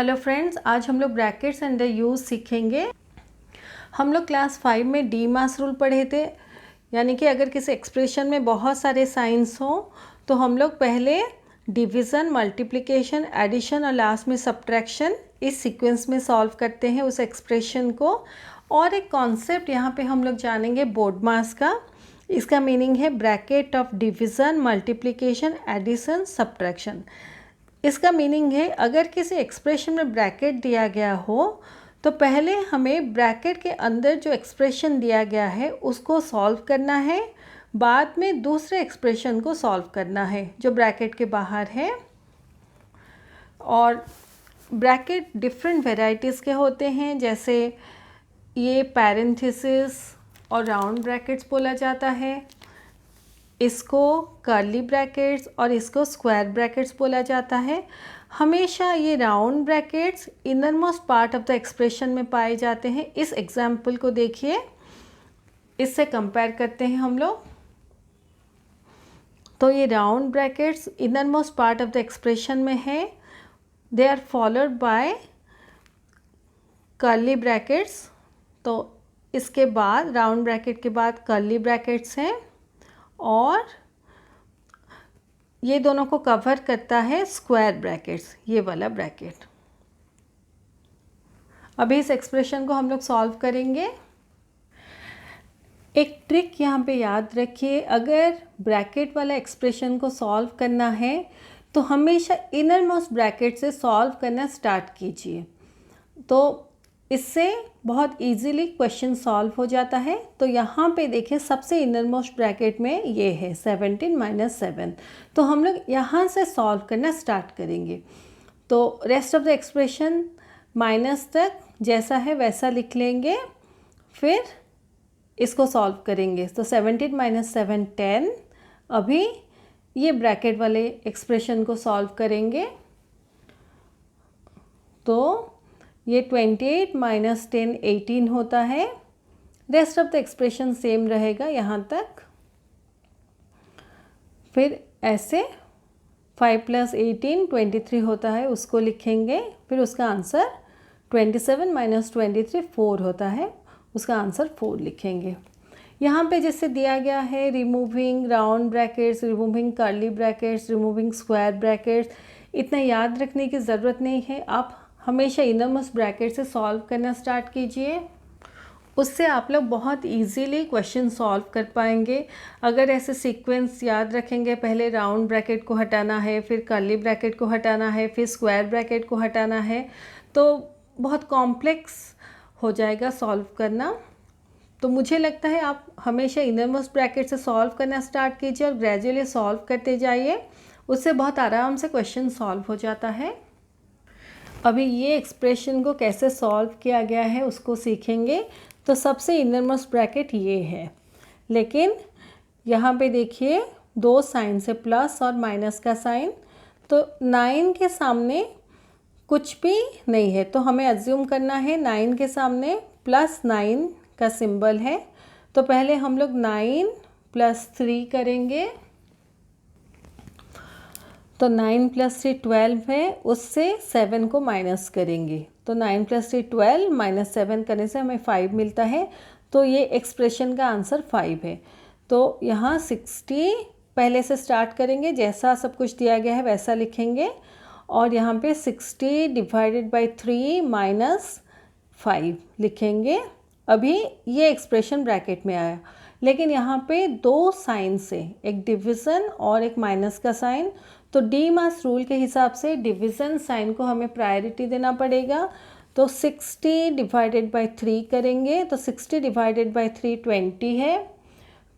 Hello friends, आज हम लोग ब्रैकेट्स एंड द यूज सीखेंगे। हम लोग क्लास 5 में डी मास रूल पढ़े थे, यानी कि अगर किसी एक्सप्रेशन में बहुत सारे साइंस हो तो हम लोग पहले डिवीज़न, मल्टीप्लिकेशन, एडिशन और लास्ट में सब्ट्रैक्शन इस सीक्वेंस में सॉल्व करते हैं उस एक्सप्रेशन को। और एक कॉन्सेप्ट यहाँ पे हम लोग जानेंगे बोर्ड मास का। इसका मीनिंग है bracket of division, multiplication, addition, subtraction. इसका मीनिंग है अगर किसी एक्सप्रेशन में ब्रैकेट दिया गया हो तो पहले हमें ब्रैकेट के अंदर जो एक्सप्रेशन दिया गया है उसको सॉल्व करना है, बाद में दूसरे एक्सप्रेशन को सॉल्व करना है जो ब्रैकेट के बाहर है। और ब्रैकेट डिफरेंट वेराइटीज़ के होते हैं, जैसे ये पैरेंथेसिस और राउंड ब्रैकेट्स बोला जाता है, इसको कर्ली ब्रैकेट्स और इसको स्क्वायर ब्रैकेट्स बोला जाता है। हमेशा ये round brackets inner most part of the expression में पाए जाते हैं। इस एग्जाम्पल को देखिए, इससे कंपेयर करते हैं हम लोग। तो ये round brackets inner most part of the expression में है, they are followed by curly brackets. तो इसके बाद राउंड ब्रैकेट के बाद कर्ली ब्रैकेट्स हैं और ये दोनों को कवर करता है स्क्वायर ब्रैकेट्स, ये वाला ब्रैकेट। अभी इस एक्सप्रेशन को हम लोग सॉल्व करेंगे। एक ट्रिक यहाँ पे याद रखिए, अगर ब्रैकेट वाला एक्सप्रेशन को सॉल्व करना है तो हमेशा इनर मोस्ट ब्रैकेट से सॉल्व करना स्टार्ट कीजिए, तो इससे बहुत इजीली क्वेश्चन सॉल्व हो जाता है। तो यहाँ पे देखिए सबसे इनर मोस्ट ब्रैकेट में ये है 17 माइनस 7, तो हम लोग यहाँ से सॉल्व करना स्टार्ट करेंगे। तो rest of the expression minus तक जैसा है वैसा लिख लेंगे, फिर इसको सॉल्व करेंगे। तो 17 माइनस 7 10। अभी ये ब्रैकेट वाले एक्सप्रेशन को सॉल्व करेंगे, तो ये 28 माइनस 10 18 होता है। Rest of the expression same रहेगा यहाँ तक। फिर ऐसे 5 प्लस 18 23 होता है, उसको लिखेंगे। फिर उसका आंसर 27 माइनस 23 4 होता है, उसका आंसर 4 लिखेंगे। यहाँ पे जैसे दिया गया है removing round brackets, removing curly brackets, removing square brackets, इतना याद रखने की ज़रूरत नहीं है। आप हमेशा इनर मोस्ट ब्रैकेट से सॉल्व करना स्टार्ट कीजिए, उससे आप लोग बहुत इजीली क्वेश्चन सॉल्व कर पाएंगे। अगर ऐसे सीक्वेंस याद रखेंगे, पहले राउंड ब्रैकेट को हटाना है, फिर कर्ली ब्रैकेट को हटाना है, फिर स्क्वायर ब्रैकेट को हटाना है, तो बहुत कॉम्प्लेक्स हो जाएगा सॉल्व करना। तो मुझे लगता है आप हमेशा इनर मोस्ट ब्रैकेट से सॉल्व करना स्टार्ट कीजिए और ग्रेजुअली सॉल्व करते जाइए, उससे बहुत आराम से क्वेश्चन सॉल्व हो जाता है। अभी ये एक्सप्रेशन को कैसे सॉल्व किया गया है उसको सीखेंगे। तो सबसे इनर मोस्ट ब्रैकेट ये है, लेकिन यहाँ पे देखिए दो साइन से प्लस और माइनस का साइन, तो 9 के सामने कुछ भी नहीं है, तो हमें अज्यूम करना है 9 के सामने प्लस 9 का सिंबल है। तो पहले हम लोग 9 प्लस 3 करेंगे, तो 9 प्लस 3 12 है, उससे 7 को माइनस करेंगे। तो 9 प्लस 3 12 माइनस 7 करने से हमें 5 मिलता है, तो ये एक्सप्रेशन का आंसर 5 है। तो यहाँ 60 पहले से स्टार्ट करेंगे, जैसा सब कुछ दिया गया है वैसा लिखेंगे, और यहाँ पे 60 डिवाइडेड बाई 3 माइनस 5 लिखेंगे। अभी ये एक्सप्रेशन ब्रैकेट में आया, लेकिन यहाँ पे दो साइन से, एक डिवीज़न और एक माइनस का साइन, तो डी मास रूल के हिसाब से डिवीज़न साइन को हमें प्रायोरिटी देना पड़ेगा। तो 60 डिवाइडेड बाई 3 करेंगे, तो 60 डिवाइडेड बाई 3 20 है,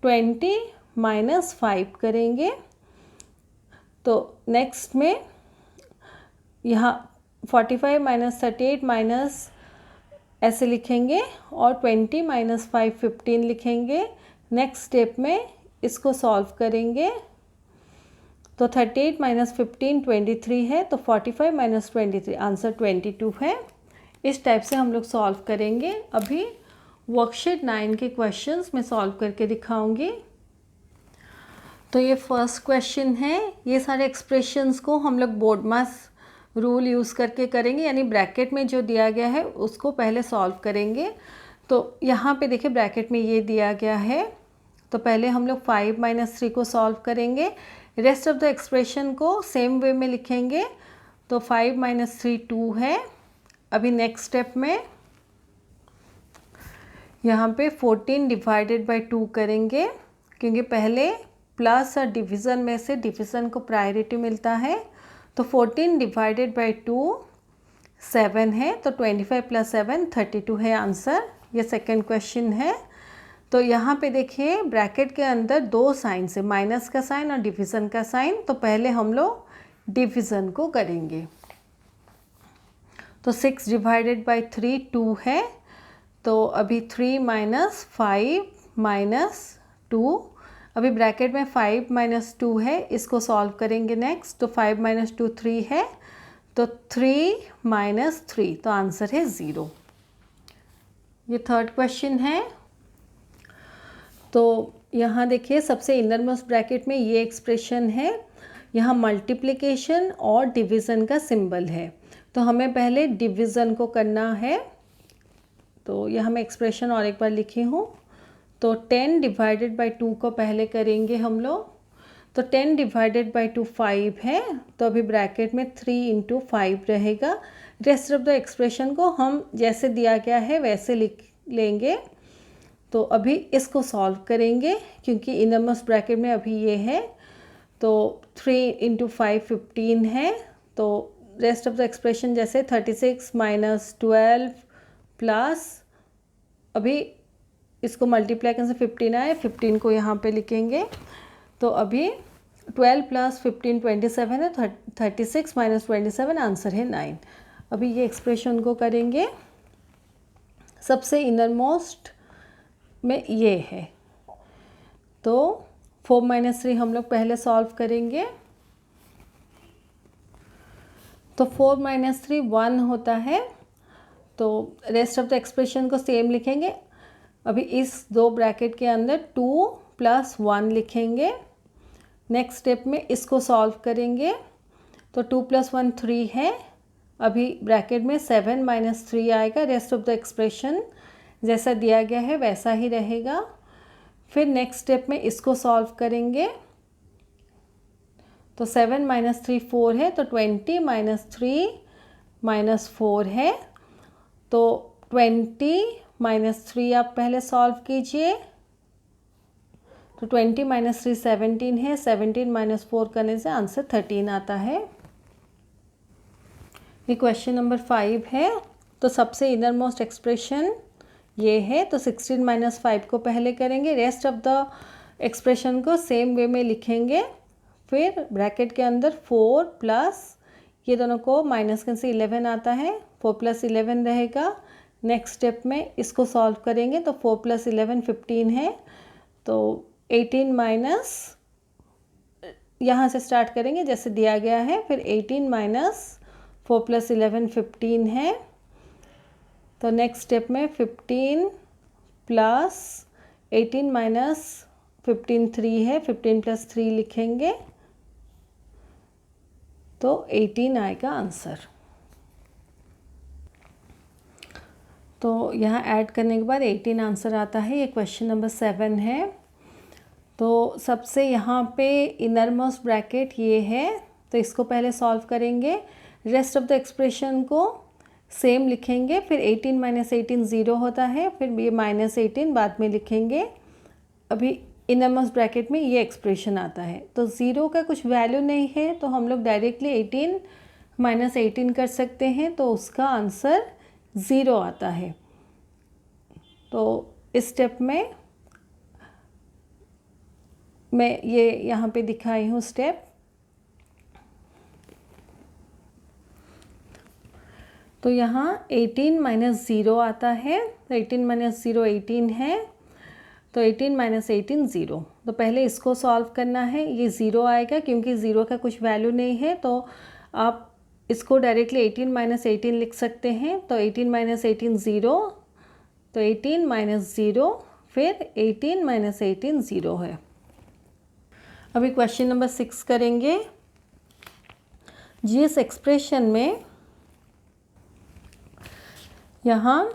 20 माइनस 5 करेंगे। तो नेक्स्ट में यहाँ 45 माइनस 38 माइनस ऐसे लिखेंगे, और 20 माइनस 5 15 लिखेंगे। नेक्स्ट स्टेप में इसको सॉल्व करेंगे, तो 38 माइनस 15 23 है, तो 45 माइनस 23 आंसर 22 है। इस टाइप से हम लोग सॉल्व करेंगे। अभी वर्कशीट 9 के क्वेश्चंस मैं सॉल्व करके दिखाऊंगी। तो ये फर्स्ट क्वेश्चन है। ये सारे एक्सप्रेशंस को हम लोग बोर्ड मास रूल यूज़ करके करेंगे, यानी ब्रैकेट में जो दिया गया है उसको पहले सॉल्व करेंगे। तो यहाँ पे देखिए ब्रैकेट में ये दिया गया है, तो पहले हम लोग 5 - 3 को सॉल्व करेंगे, रेस्ट ऑफ द एक्सप्रेशन को सेम वे में लिखेंगे। तो 5 - 3 2 है। अभी नेक्स्ट स्टेप में यहाँ पे 14 डिवाइडेड बाई 2 करेंगे, क्योंकि पहले प्लस और डिवीज़न में से डिवीज़न को प्रायोरिटी मिलता है। तो 14 डिवाइडेड बाई 2 7 है, तो 25 + 7 32 है आंसर। ये सेकंड क्वेश्चन है। तो यहाँ पे देखिए ब्रैकेट के अंदर दो साइन है, माइनस का साइन और डिवीज़न का साइन। तो पहले हम लोग डिवीज़न को करेंगे। तो 6 डिवाइडेड बाई 3 2 है, तो अभी 3 - 5 - 2, अभी ब्रैकेट में 5 - 2 है, इसको सॉल्व करेंगे नेक्स्ट। तो 5 - 2 3 है, तो 3 - 3, तो आंसर है 0। ये थर्ड क्वेश्चन है। तो यहाँ देखिए सबसे इनर मोस्ट ब्रैकेट में ये एक्सप्रेशन है, यहाँ मल्टीप्लिकेशन और डिवीज़न का सिंबल है। तो हमें पहले डिवीज़न को करना है। तो यहाँ मैं एक्सप्रेशन और एक बार लिखी हूँ। तो 10 डिवाइडेड बाई 2 को पहले करेंगे हम लोग। तो 10 डिवाइडेड बाई 2 5 है, तो अभी ब्रैकेट में 3 × 5 रहेगा। रेस्ट ऑफ द एक्सप्रेशन को हम जैसे दिया गया है वैसे लिख लेंगे। तो अभी इसको सॉल्व करेंगे, क्योंकि इनरमोस्ट ब्रैकेट में अभी ये है। तो 3 × 5 15 है, तो रेस्ट ऑफ द एक्सप्रेशन जैसे 36 - 12 प्लस, अभी इसको मल्टीप्लाई करने से 15 आए, 15 को यहाँ पे लिखेंगे। तो अभी 12 + 15 27 है, 36 - 27 आंसर है 9। अभी ये एक्सप्रेशन को करेंगे। सबसे इनर मोस्ट में ये है, तो 4 - 3 हम लोग पहले सॉल्व करेंगे। तो 4 - 3 1 होता है, तो रेस्ट ऑफ द एक्सप्रेशन को सेम लिखेंगे। अभी इस दो ब्रैकेट के अंदर 2 + 1 लिखेंगे। नेक्स्ट स्टेप में इसको सॉल्व करेंगे। तो 2 + 1 3 है, अभी ब्रैकेट में 7 - 3 आएगा। रेस्ट ऑफ द एक्सप्रेशन जैसा दिया गया है वैसा ही रहेगा। फिर नेक्स्ट स्टेप में इसको सॉल्व करेंगे। तो 7 - 3 4 है, तो 20 - 3 - 4 है, तो 20 - 3 आप पहले सॉल्व कीजिए। तो 20 - 3 17 है, 17 - 4 करने से आंसर 13 आता है। ये क्वेश्चन नंबर 5 है। तो सबसे इनर मोस्ट एक्सप्रेशन ये है, तो 16 - 5 को पहले करेंगे। रेस्ट ऑफ द एक्सप्रेशन को सेम वे में लिखेंगे। फिर ब्रैकेट के अंदर 4 प्लस, ये दोनों को माइनस करने से 11 आता है, 4 + 11 रहेगा। नेक्स्ट स्टेप में इसको सॉल्व करेंगे। तो 4 + 11 15 है, तो 18 माइनस, यहाँ से स्टार्ट करेंगे जैसे दिया गया है। फिर 18 - 4 + 11 15 है, तो नेक्स्ट स्टेप में 15 + 18 - 15 3 है, 15 + 3 लिखेंगे, तो 18 आएगा आंसर। तो यहाँ ऐड करने के बाद 18 आंसर आता है। ये क्वेश्चन नंबर 7 है। तो सबसे यहाँ पे इनर मोस्ट ब्रैकेट ये है, तो इसको पहले सॉल्व करेंगे। रेस्ट ऑफ द एक्सप्रेशन को सेम लिखेंगे। फिर 18 - 18 0 होता है, फिर ये -18 बाद में लिखेंगे। अभी इनर मोस्ट ब्रैकेट में ये एक्सप्रेशन आता है। तो 0 का कुछ वैल्यू नहीं है, तो हम लोग डायरेक्टली 18 - 18 कर सकते हैं, तो उसका आंसर 0 आता है। तो इस स्टेप में मैं ये यहाँ पे दिखाई हूँ स्टेप। तो यहाँ 18 - 0 आता है, तो 18 - 0 18 है, तो 18 - 18 0। तो पहले इसको सॉल्व करना है। ये 0 आएगा, क्योंकि 0 का कुछ वैल्यू नहीं है, तो आप इसको डायरेक्टली 18 - 18 लिख सकते हैं। तो 18 - 18 0, तो 18 - 0, फिर 18 - 18 0 है। अभी क्वेश्चन नंबर 6 करेंगे। जी इस एक्सप्रेशन में यहाँ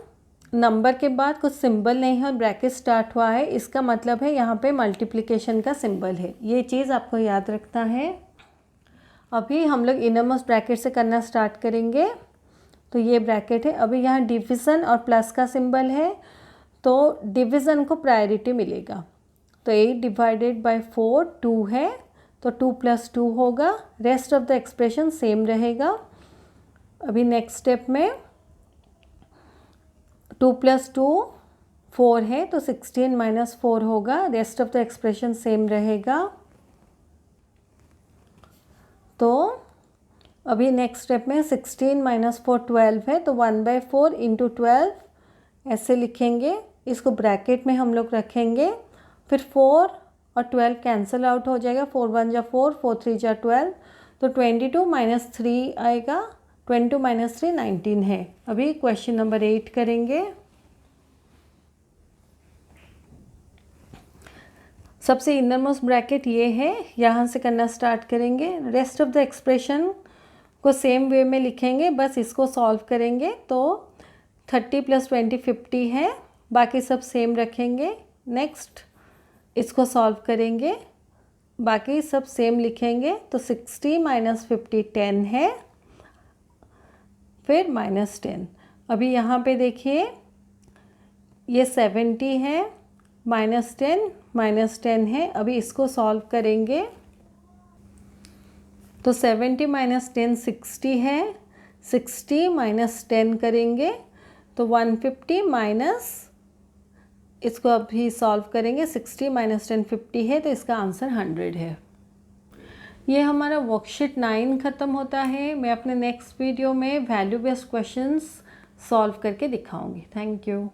नंबर के बाद कुछ सिंबल नहीं है और ब्रैकेट स्टार्ट हुआ है, इसका मतलब है यहाँ पे मल्टीप्लिकेशन का सिंबल है। ये चीज़ आपको याद रखना है। अभी हम लोग इनरमोस्ट ब्रैकेट से करना स्टार्ट करेंगे। तो ये ब्रैकेट है, अभी यहाँ डिवीज़न और प्लस का सिंबल है तो डिवीज़न को प्रायोरिटी मिलेगा। तो 8 डिवाइडेड बाई 4 2 है, तो 2 + 2 होगा। Rest of the expression same रहेगा। अभी नेक्स्ट स्टेप में 2 + 2 4 है, तो 16 - 4 होगा। Rest of the expression same रहेगा। तो अभी नेक्स्ट स्टेप में 16 - 4 12 है, तो 1/4 × 12 ऐसे लिखेंगे। इसको ब्रैकेट में हम लोग रखेंगे। फिर 4 और 12 कैंसिल आउट हो जाएगा। 4 × 1 = 4, 4 × 3 = 12, तो 22 - 3 आएगा। 22 - 3 19 है। अभी क्वेश्चन नंबर 8 करेंगे। सबसे इनरमोस्ट ब्रैकेट ये है, यहाँ से करना स्टार्ट करेंगे। रेस्ट ऑफ द एक्सप्रेशन को सेम वे में लिखेंगे, बस इसको सॉल्व करेंगे। तो 30 + 20 50 है, बाकी सब सेम रखेंगे। नेक्स्ट इसको सॉल्व करेंगे, बाकी सब सेम लिखेंगे। तो 60 - 50 10 है, फिर -10। अभी यहाँ पे देखिए ये 70 है, -10 है। अभी इसको सॉल्व करेंगे तो 70 - 10 60 है, 60 - 10 करेंगे तो 150 माइनस, इसको अभी सॉल्व करेंगे। 60 - 10 50 है, तो इसका आंसर 100 है। ये हमारा वर्कशीट 9 ख़त्म होता है। मैं अपने नेक्स्ट वीडियो में वैल्यू बेस्ड क्वेश्चंस सॉल्व करके दिखाऊंगी। Thank you.